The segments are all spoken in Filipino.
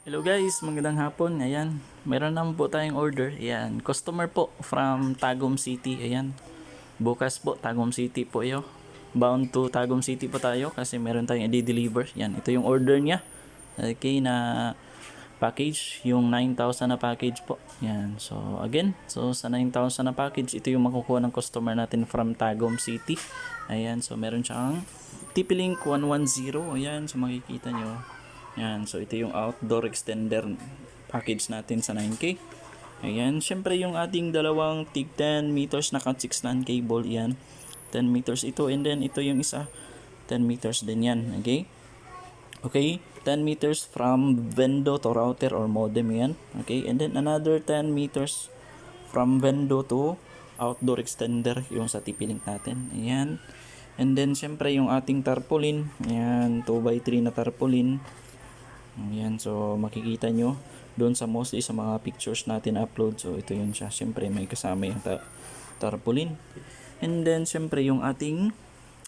Hello guys, magandang hapon. Ayan, meron naman po tayong order. Ayan, customer po from Tagum City. Ayan, bukas po Tagum City po yo. Bound to Tagum City po tayo kasi meron tayong i-deliver. Ayan, ito yung order niya. Okay, na package, yung 9,000 na package po. Ayan, so again, so sa 9,000 na package, ito yung makukuha ng customer natin from Tagum City. Ayan, so meron siyang TP-Link 110. Ayan, so makikita nyo. Yan, so ito yung outdoor extender package natin sa 9K. Ayan, syempre yung ating dalawang tig 10 meters na cat 6 LAN cable, yan. 10 meters ito, and then ito yung isa, 10 meters din yan, okay? Okay, 10 meters from Vendo to router or modem yan, okay? And then another 10 meters from Vendo to outdoor extender, yung sa TP-Link natin, ayan. And then syempre yung ating tarpaulin, ayan, 2x3 na tarpaulin. Ayan, so makikita nyo doon sa mostly sa mga pictures natin upload. So ito yun siya, syempre may kasama yung tarpaulin. And then syempre yung ating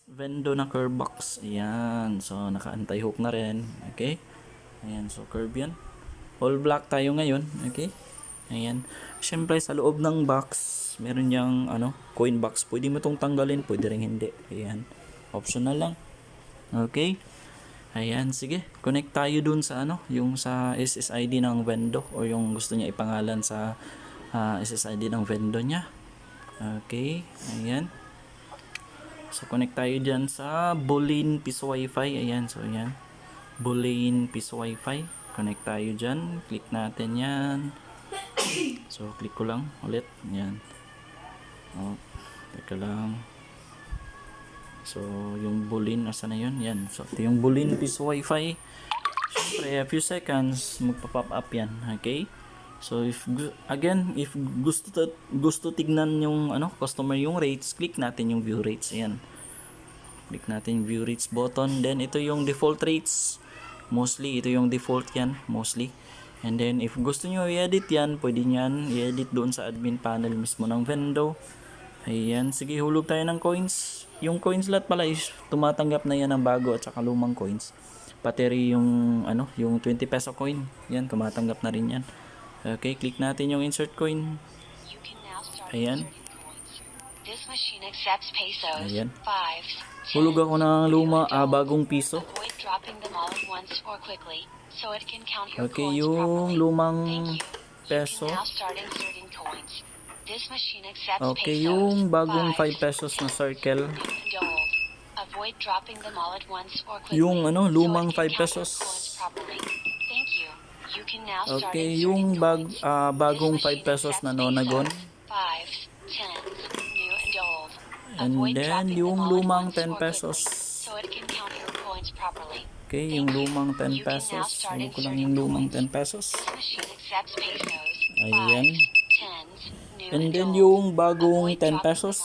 Vendo na curve box. Ayan, so naka anti-hook na rin. Okay, ayan, so curve yan. All black tayo ngayon. Okay, ayan, syempre sa loob ng box meron yung coin box. Pwede mo itong tanggalin, pwede rin hindi. Ayan, optional lang. Okay, ayan, sige. Connect tayo dun sa yung sa SSID ng Vendo o yung gusto niya ipangalan sa SSID ng Vendo niya. Okay, ayan. So connect tayo diyan sa Bulin Piso Wi-Fi. Ayan, so ayan. Bulin Piso Wi-Fi. Connect tayo diyan. Click natin 'yan. So click ko lang ulit. Ayan. Oh, teka lang. So, yung Bulin, asa na yun? Yan. So, ito yung Bulin Piso Wi-Fi. Siyempre, a few seconds, magpa-pop up yan. Okay? So, if gusto tignan yung customer yung rates, click natin yung view rates. Ayan. Click natin yung view rates button. Then, ito yung default rates. Mostly, ito yung default yan. Mostly. And then, if gusto nyo i-edit yan, pwede nyan i-edit doon sa admin panel mismo ng Vendo. Ayan, sige, hulog tayo ng coins. Yung coins lot pala is tumatanggap na yan ng bago at saka lumang coins. Pati rin yung 20 peso coin. Yan, tumatanggap na rin yan. Okay, click natin yung insert coin. Ayan. Ayan. Hulog ako ng bagong piso. Okay, yung lumang peso. Okay, yung bagong 5 pesos na circle. Yung lumang 5 pesos. Okay, yung bagong 5 pesos na Nonagon. And then yung lumang 10 pesos. Okay, yung lumang 10 pesos. Huwag ko lang yung lumang 10 pesos. Ayan. And then yung bagong 10 pesos.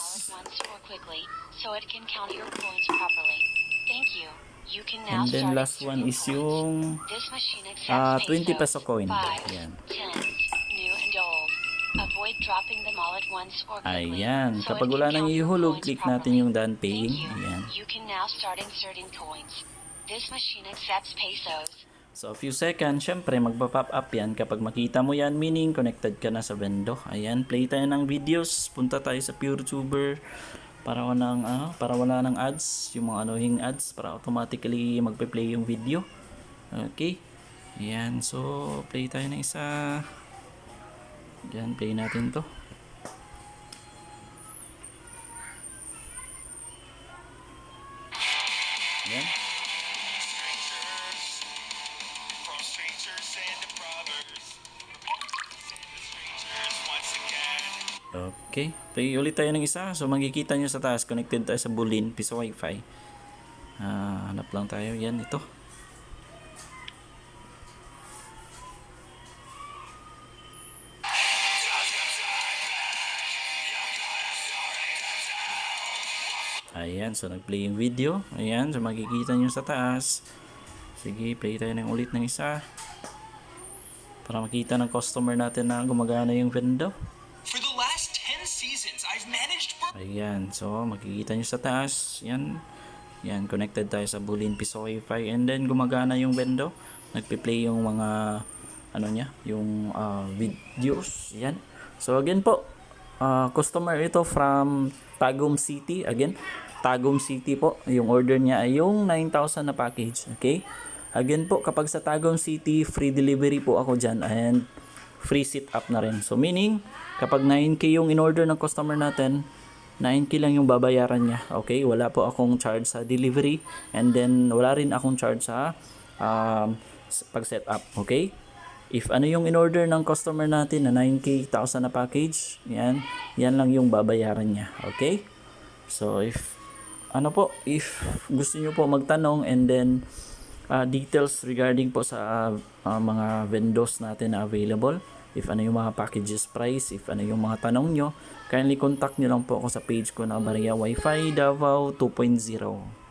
And then last one is yung 20 peso coin. Ayan. Ayan. Kapag wala nang ihulog, click natin yung done paying. Ayan. So, a few seconds, syempre magpa-pop up yan. Kapag makita mo yan, meaning connected ka na sa Vendo. Ayan, play tayo ng videos. Punta tayo sa PureTuber para wala ng ads, yung mga anuhing ads, para automatically magpe-play yung video. Okay. Ayan, so play tayo ng isa. Ayan, play natin to. Ayan. Okay, play ulit tayo ng isa. So makikita nyo sa taas, connected tayo sa Bulin Piso Wi-Fi. Hanap lang tayo. Yan, ito. Ayan, so nag-play yung video. Ayan, so makikita nyo sa taas. Sige, play tayo ng ulit ng isa para makita ng customer natin na gumagana yung Vendo. Ayan, so makikita nyo sa taas. Yan. Yan, connected tayo sa Bulin Piso Wi-Fi. And then gumagana yung Vendo. Nagpi-play yung mga ano niya, yung videos. Yan. So again po, customer ito from Tagum City. Again, Tagum City po. Yung order niya ay yung 9,000 na package. Okay? Again po, kapag sa Tagum City, free delivery po ako dyan and free sit up na rin. So meaning, kapag 9K yung in-order ng customer natin, 9K lang yung babayaran niya. Okay? Wala po akong charge sa delivery and then wala rin akong charge sa pag-set up. Okay? If ano yung in-order ng customer natin na 9K, 1,000 na package, yan lang yung babayaran niya. Okay? So if gusto niyo po magtanong and then details regarding po sa mga vendors natin na available, if ano yung mga packages price, if ano yung mga tanong nyo, kindly contact nyo lang po ako sa page ko na Barya Wi-Fi Davao 2.0.